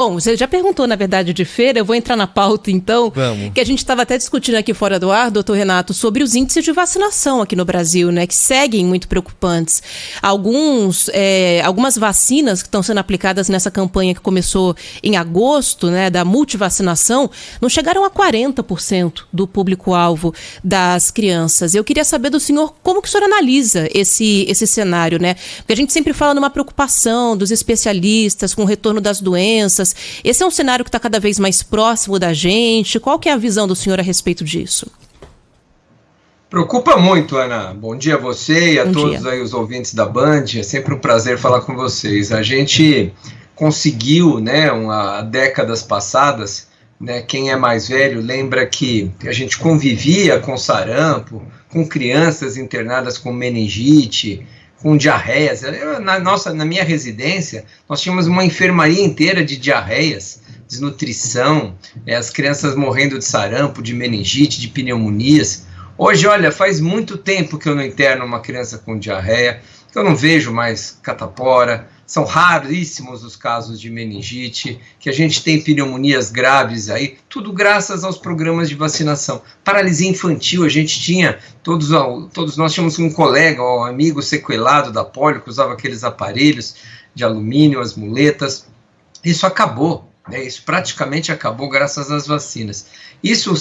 Bom, você já perguntou, na verdade, de feira, eu vou entrar na pauta, então. Vamos. Que a gente estava até discutindo aqui fora do ar, doutor Renato, sobre os índices de vacinação aqui no Brasil, né, que seguem muito preocupantes. Algumas vacinas que estão sendo aplicadas nessa campanha que começou em agosto, né, da multivacinação, não chegaram a 40% do público-alvo das crianças. Eu queria saber do senhor como que o senhor analisa esse cenário, né? Porque a gente sempre fala numa preocupação dos especialistas com o retorno das doenças. Esse é um cenário que está cada vez mais próximo da gente. Qual que é a visão do senhor a respeito disso? Preocupa muito, Ana. Bom dia a você e a todos aí os ouvintes da Band. É sempre um prazer falar com vocês. A gente conseguiu, né, há décadas passadas, né, quem é mais velho lembra que a gente convivia com sarampo, com crianças internadas com meningite, com diarreias. Na minha residência, nós tínhamos uma enfermaria inteira de diarreias, desnutrição, as crianças morrendo de sarampo, de meningite, de pneumonias. Hoje, olha, faz muito tempo que eu não interno uma criança com diarreia, que eu não vejo mais catapora, são raríssimos os casos de meningite, que a gente tem pneumonias graves aí, tudo graças aos programas de vacinação. Paralisia infantil, a gente tinha, todos nós tínhamos um colega, um amigo sequelado da polio, que usava aqueles aparelhos de alumínio, as muletas. Isso acabou, né? Isso praticamente acabou graças às vacinas. Isso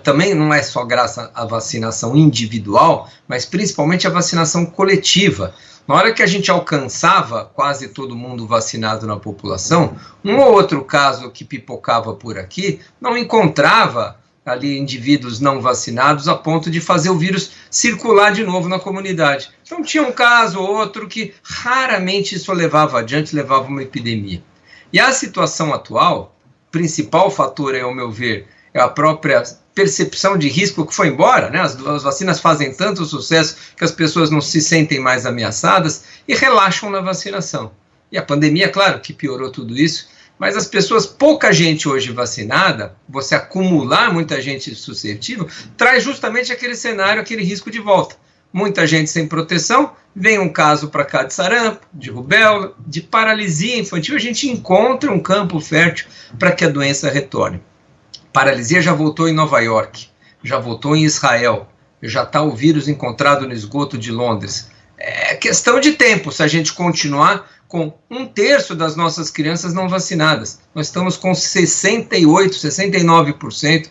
também não é só graças à vacinação individual, mas principalmente à vacinação coletiva. Na hora que a gente alcançava quase todo mundo vacinado na população, um ou outro caso que pipocava por aqui, não encontrava ali indivíduos não vacinados a ponto de fazer o vírus circular de novo na comunidade. Então tinha um caso ou outro que raramente isso levava adiante, levava uma epidemia. E a situação atual, principal fator, ao meu ver, é a própria percepção de risco que foi embora, né? As vacinas fazem tanto sucesso que as pessoas não se sentem mais ameaçadas e relaxam na vacinação. E a pandemia, claro, que piorou tudo isso, mas as pessoas, pouca gente hoje vacinada, você acumular muita gente suscetível, traz justamente aquele cenário, aquele risco de volta. Muita gente sem proteção, vem um caso para cá de sarampo, de rubéola, de paralisia infantil, a gente encontra um campo fértil para que a doença retorne. Paralisia já voltou em Nova York, já voltou em Israel, já está o vírus encontrado no esgoto de Londres. É questão de tempo se a gente continuar com 1/3 das nossas crianças não vacinadas. Nós estamos com 68%, 69%.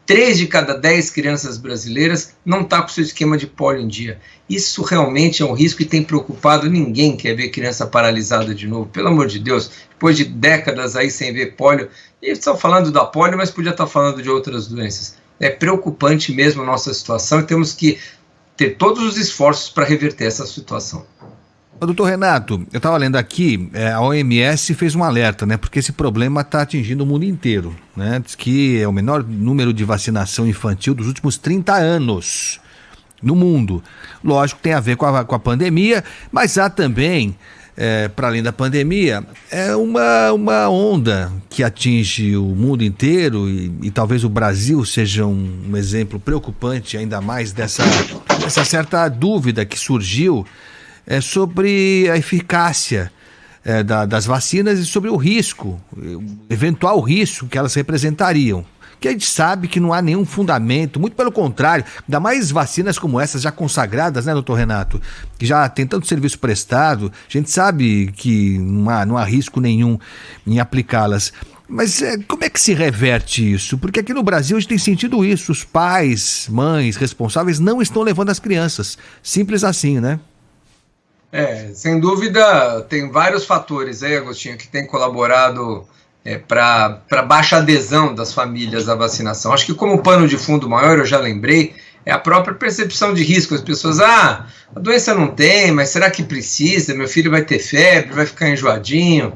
3 de cada 10 crianças brasileiras não está com seu esquema de polio em dia. Isso realmente é um risco e tem preocupado ninguém, quer ver criança paralisada de novo. Pelo amor de Deus, depois de décadas aí sem ver polio, e estão falando da polio, mas podia estar falando de outras doenças. É preocupante mesmo a nossa situação e temos que ter todos os esforços para reverter essa situação. Doutor Renato, eu estava lendo aqui, a OMS fez um alerta, né? Porque esse problema está atingindo o mundo inteiro, né? Diz que é o menor número de vacinação infantil dos últimos 30 anos no mundo. Lógico, tem a ver com a pandemia, mas há também, para além da pandemia, uma onda que atinge o mundo inteiro e talvez o Brasil seja um exemplo preocupante, ainda mais dessa certa dúvida que surgiu sobre a eficácia das vacinas e sobre o risco, eventual risco que elas representariam. Que a gente sabe que não há nenhum fundamento, muito pelo contrário, ainda mais vacinas como essas já consagradas, né, doutor Renato, que já tem tanto serviço prestado, a gente sabe que não há risco nenhum em aplicá-las. Mas como é que se reverte isso? Porque aqui no Brasil a gente tem sentido isso, os pais, mães, responsáveis não estão levando as crianças, simples assim, né? Sem dúvida, tem vários fatores aí, Agostinho, que tem colaborado para baixa adesão das famílias à vacinação. Acho que como pano de fundo maior, eu já lembrei, é a própria percepção de risco. As pessoas, a doença não tem, mas será que precisa? Meu filho vai ter febre, vai ficar enjoadinho,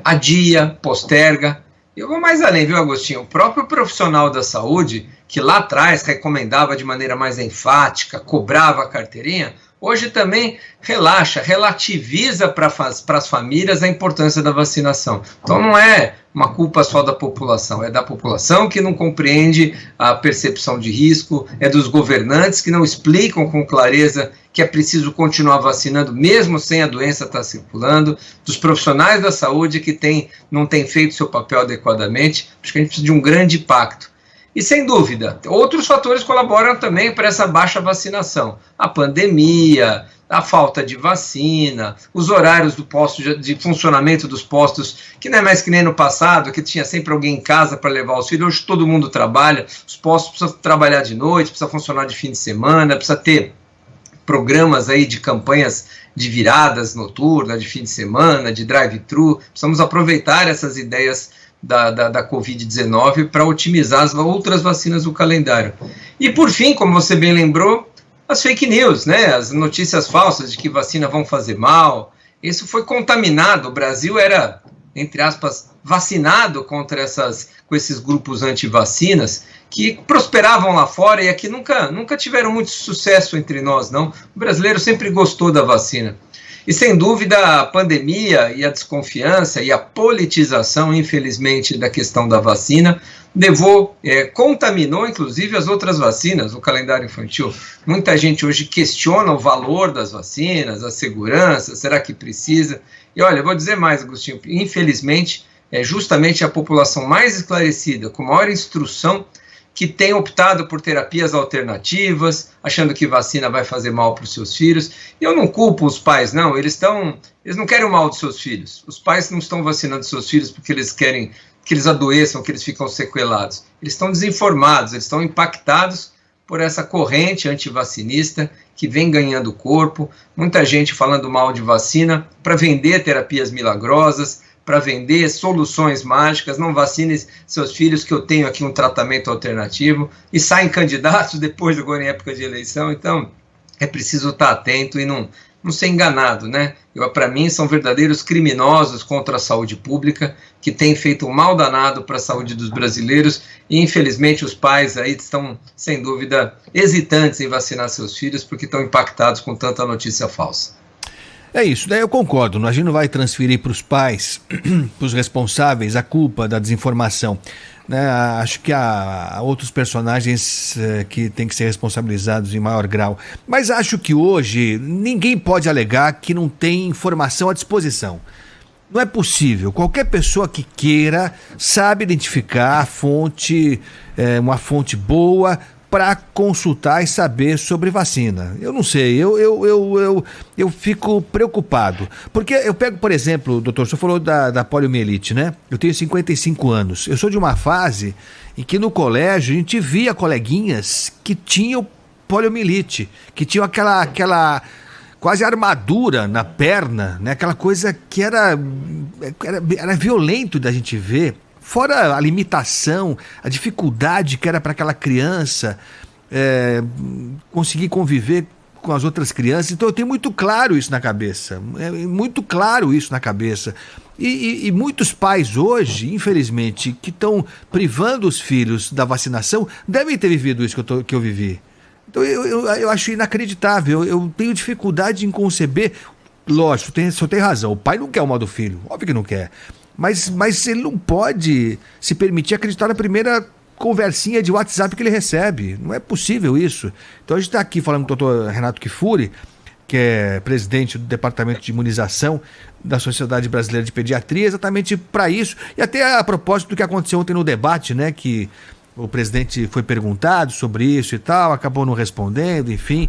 adia, posterga. Eu vou mais além, viu, Agostinho? O próprio profissional da saúde, que lá atrás recomendava de maneira mais enfática, cobrava a carteirinha, hoje também relativiza para as famílias a importância da vacinação. Então não é uma culpa só da população, é da população que não compreende a percepção de risco, é dos governantes que não explicam com clareza que é preciso continuar vacinando mesmo sem a doença estar circulando, dos profissionais da saúde que não têm feito seu papel adequadamente. Acho que a gente precisa de um grande pacto. E, sem dúvida, outros fatores colaboram também para essa baixa vacinação. A pandemia, a falta de vacina, os horários de funcionamento dos postos, que não é mais que nem no passado, que tinha sempre alguém em casa para levar os filhos. Hoje todo mundo trabalha, os postos precisam trabalhar de noite, precisa funcionar de fim de semana, precisa ter programas aí de campanhas de viradas noturnas, de fim de semana, de drive-thru. Precisamos aproveitar essas ideias da Covid-19 para otimizar as outras vacinas do calendário. E, por fim, como você bem lembrou, as fake news, né? As notícias falsas de que vacina vão fazer mal. Isso foi contaminado. O Brasil era, entre aspas, vacinado com esses grupos anti-vacinas que prosperavam lá fora e aqui nunca tiveram muito sucesso entre nós, não. O brasileiro sempre gostou da vacina. E, sem dúvida, a pandemia e a desconfiança e a politização, infelizmente, da questão da vacina contaminou, inclusive, as outras vacinas, o calendário infantil. Muita gente hoje questiona o valor das vacinas, a segurança, será que precisa? E, olha, eu vou dizer mais, Agostinho, infelizmente, é justamente a população mais esclarecida, com maior instrução, que tem optado por terapias alternativas, achando que vacina vai fazer mal para os seus filhos. E eu não culpo os pais, não. Eles não querem o mal dos seus filhos. Os pais não estão vacinando seus filhos porque eles querem que eles adoeçam, que eles ficam sequelados. Eles estão desinformados, eles estão impactados por essa corrente antivacinista que vem ganhando corpo. Muita gente falando mal de vacina para vender terapias milagrosas, para vender soluções mágicas. Não vacine seus filhos que eu tenho aqui um tratamento alternativo, e saem candidatos depois, agora em época de eleição. Então é preciso estar atento e não ser enganado, né? Para mim são verdadeiros criminosos contra a saúde pública, que têm feito um mal danado para a saúde dos brasileiros, e infelizmente os pais aí estão, sem dúvida, hesitantes em vacinar seus filhos porque estão impactados com tanta notícia falsa. É isso, daí eu concordo, a gente não vai transferir para os pais, para os responsáveis, a culpa da desinformação, né? Acho que há outros personagens que têm que ser responsabilizados em maior grau, mas acho que hoje ninguém pode alegar que não tem informação à disposição. Não é possível, qualquer pessoa que queira sabe identificar a fonte, uma fonte boa, para consultar e saber sobre vacina. Eu não sei, eu fico preocupado. Porque eu pego, por exemplo, doutor, o senhor falou da poliomielite, né? Eu tenho 55 anos. Eu sou de uma fase em que no colégio a gente via coleguinhas que tinham poliomielite, que tinham aquela quase armadura na perna, né? Aquela coisa que era violento da gente ver. Fora a limitação, a dificuldade que era para aquela criança conseguir conviver com as outras crianças. Então eu tenho muito claro isso na cabeça, E muitos pais hoje, infelizmente, que estão privando os filhos da vacinação, devem ter vivido isso que eu vivi. Então eu acho inacreditável, eu tenho dificuldade em conceber. Lógico, o senhor tem razão, o pai não quer o mal do filho, óbvio que não quer. Mas ele não pode se permitir acreditar na primeira conversinha de WhatsApp que ele recebe. Não é possível isso. Então a gente está aqui falando com o doutor Renato Kifuri, que é presidente do Departamento de Imunização da Sociedade Brasileira de Pediatria, exatamente para isso. E até a propósito do que aconteceu ontem no debate, né, que o presidente foi perguntado sobre isso e tal, acabou não respondendo, enfim,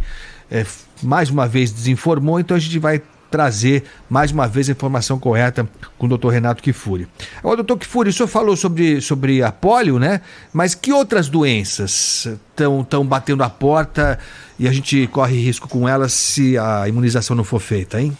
mais uma vez desinformou, então a gente vai trazer mais uma vez a informação correta com o doutor Renato Kifuri. Agora, doutor Kifuri, o senhor falou sobre a polio, né? Mas que outras doenças estão batendo a porta e a gente corre risco com elas se a imunização não for feita, hein?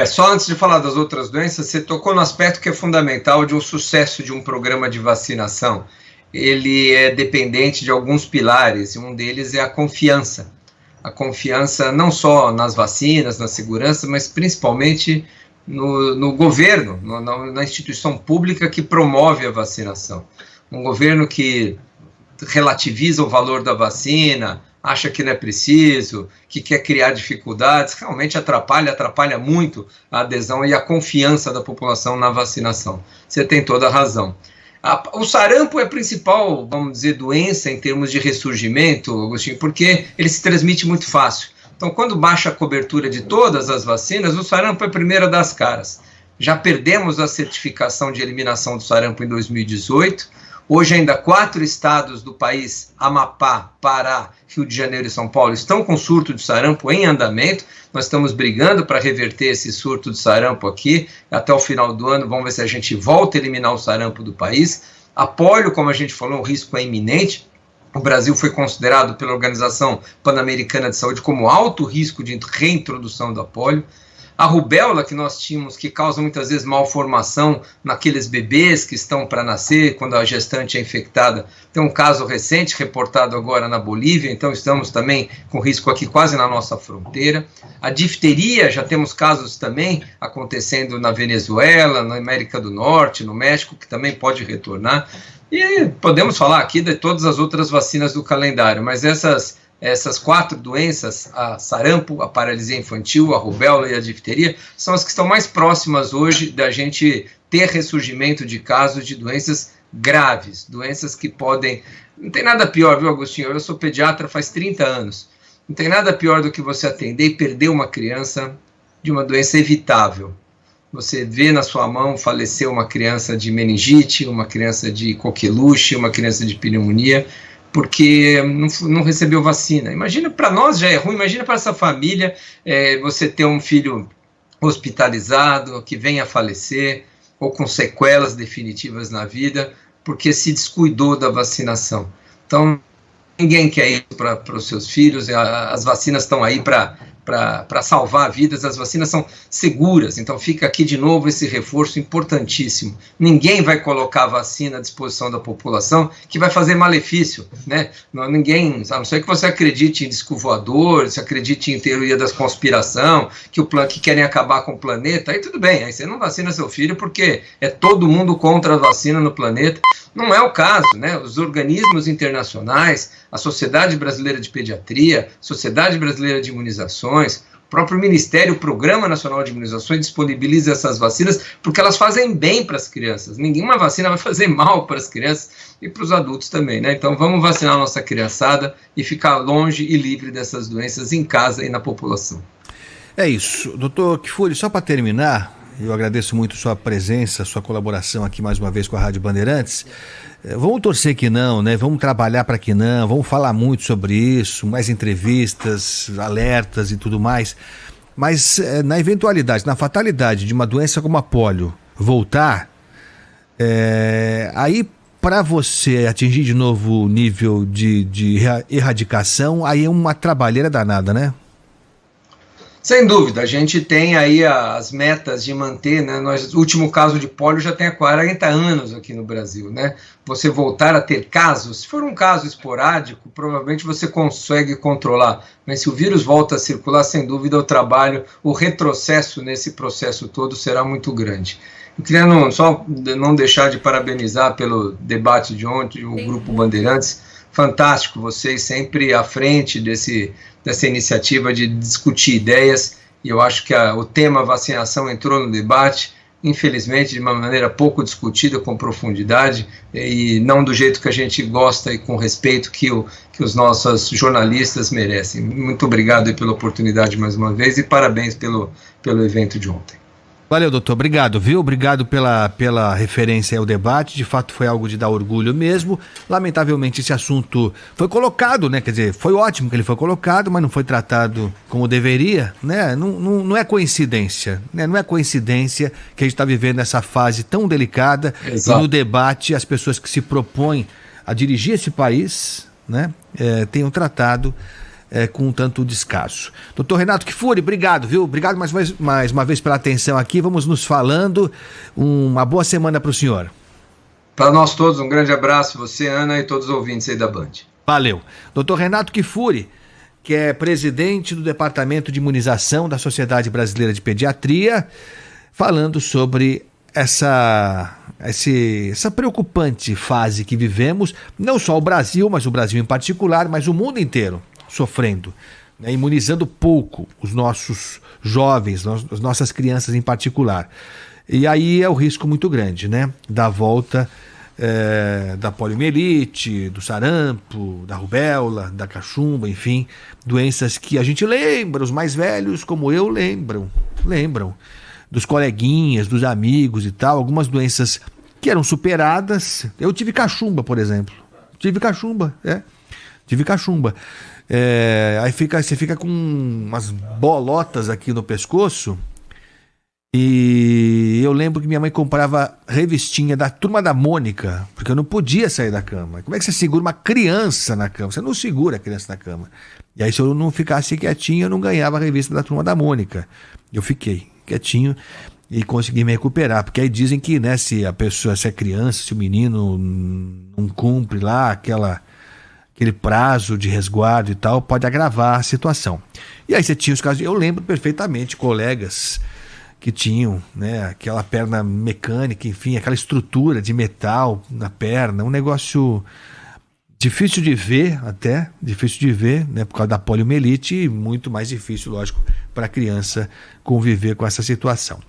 Só antes de falar das outras doenças, você tocou no aspecto que é fundamental de um sucesso de um programa de vacinação. Ele é dependente de alguns pilares, e um deles é a confiança. A confiança não só nas vacinas, na segurança, mas principalmente no governo, na instituição pública que promove a vacinação. Um governo que relativiza o valor da vacina, acha que não é preciso, que quer criar dificuldades, realmente atrapalha muito a adesão e a confiança da população na vacinação. Você tem toda a razão. O sarampo é a principal, vamos dizer, doença em termos de ressurgimento, Agostinho, porque ele se transmite muito fácil. Então, quando baixa a cobertura de todas as vacinas, o sarampo é a primeira das caras. Já perdemos a certificação de eliminação do sarampo em 2018. Hoje ainda 4 estados do país, Amapá, Pará, Rio de Janeiro e São Paulo, estão com surto de sarampo em andamento. Nós estamos brigando para reverter esse surto de sarampo aqui. Até o final do ano, vamos ver se a gente volta a eliminar o sarampo do país. A polio, como a gente falou, o risco é iminente. O Brasil foi considerado pela Organização Pan-Americana de Saúde como alto risco de reintrodução da polio. A rubéola que nós tínhamos, que causa muitas vezes malformação naqueles bebês que estão para nascer, quando a gestante é infectada. Tem um caso recente, reportado agora na Bolívia, então estamos também com risco aqui quase na nossa fronteira. A difteria, já temos casos também acontecendo na Venezuela, na América do Norte, no México, que também pode retornar. E podemos falar aqui de todas as outras vacinas do calendário, mas essas 4 doenças, a sarampo, a paralisia infantil, a rubéola e a difteria, são as que estão mais próximas hoje da gente ter ressurgimento de casos de doenças graves, doenças que podem... Não tem nada pior, viu, Agostinho? Eu sou pediatra faz 30 anos. Não tem nada pior do que você atender e perder uma criança de uma doença evitável. Você vê na sua mão falecer uma criança de meningite, uma criança de coqueluche, uma criança de pneumonia, porque não recebeu vacina. Imagina, para nós já é ruim, imagina para essa família você ter um filho hospitalizado, que venha a falecer, ou com sequelas definitivas na vida, porque se descuidou da vacinação. Então, ninguém quer isso para os seus filhos, as vacinas estão aí para salvar vidas, as vacinas são seguras, então fica aqui de novo esse reforço importantíssimo. Ninguém vai colocar a vacina à disposição da população que vai fazer malefício, né? Ninguém, a não ser que você acredite em disco voador, se acredite em teoria da conspiração, que querem acabar com o planeta, aí tudo bem, aí você não vacina seu filho porque é todo mundo contra a vacina no planeta. Não é o caso, né? Os organismos internacionais, a Sociedade Brasileira de Pediatria, Sociedade Brasileira de Imunizações, o próprio Ministério, o Programa Nacional de Imunizações disponibiliza essas vacinas porque elas fazem bem para as crianças. Nenhuma vacina vai fazer mal para as crianças e para os adultos também, né? Então vamos vacinar a nossa criançada e ficar longe e livre dessas doenças em casa e na população. É isso. Doutor Kfouri, só para terminar, eu agradeço muito sua presença, sua colaboração aqui mais uma vez com a Rádio Bandeirantes. Vamos torcer que não, né? Vamos trabalhar para que não, vamos falar muito sobre isso, mais entrevistas, alertas e tudo mais. Mas na eventualidade, na fatalidade de uma doença como a polio voltar, aí para você atingir de novo o nível de erradicação, aí é uma trabalheira danada, né? Sem dúvida, a gente tem aí as metas de manter, né? O último caso de polio já tem há 40 anos aqui no Brasil, né? Você voltar a ter casos, se for um caso esporádico, provavelmente você consegue controlar, mas se o vírus volta a circular, sem dúvida o retrocesso nesse processo todo será muito grande. Eu queria só não deixar de parabenizar pelo debate de ontem, o Grupo Bandeirantes, fantástico, vocês sempre à frente dessa iniciativa de discutir ideias, e eu acho que o tema vacinação entrou no debate, infelizmente de uma maneira pouco discutida, com profundidade, e não do jeito que a gente gosta e com respeito que os nossos jornalistas merecem. Muito obrigado aí pela oportunidade mais uma vez e parabéns pelo evento de ontem. Valeu, doutor. Obrigado, viu? Obrigado pela referência ao debate. De fato, foi algo de dar orgulho mesmo. Lamentavelmente, esse assunto foi colocado, né? Quer dizer, foi ótimo que ele foi colocado, mas não foi tratado como deveria, né? Não é coincidência, né? Não é coincidência que a gente está vivendo essa fase tão delicada. Exato. E no debate, as pessoas que se propõem a dirigir esse país, né? Tenham tratado com tanto descaso. Doutor Renato Kfouri, obrigado, viu? Obrigado mais uma vez pela atenção aqui. Vamos nos falando. Uma boa semana para o senhor. Para nós todos, um grande abraço, você, Ana, e todos os ouvintes aí da Band. Valeu. Doutor Renato Kfouri, que é presidente do Departamento de Imunização da Sociedade Brasileira de Pediatria, falando sobre essa preocupante fase que vivemos, não só o Brasil, mas o Brasil em particular, mas o mundo inteiro. sofrendo, né, imunizando pouco os nossos jovens, as nossas crianças em particular. E aí é o risco muito grande, né, da volta da poliomielite, do sarampo, da rubéola, da cachumba, enfim, doenças que a gente lembra, os mais velhos como eu lembram dos coleguinhas, dos amigos e tal, algumas doenças que eram superadas. Eu tive cachumba, por exemplo. Tive cachumba. Aí você fica com umas bolotas aqui no pescoço. E eu lembro que minha mãe comprava revistinha da Turma da Mônica, porque eu não podia sair da cama. Como é que você segura uma criança na cama? Você não segura a criança na cama. E aí, se eu não ficasse quietinho, eu não ganhava a revista da Turma da Mônica. Eu fiquei quietinho e consegui me recuperar. Porque aí dizem que, né, se a criança, se o menino não cumpre lá aquele prazo de resguardo e tal, pode agravar a situação. E aí você tinha os casos, eu lembro perfeitamente, colegas que tinham, né, aquela perna mecânica, enfim, aquela estrutura de metal na perna, um negócio difícil de ver, né, por causa da poliomielite, e muito mais difícil, lógico, para a criança conviver com essa situação.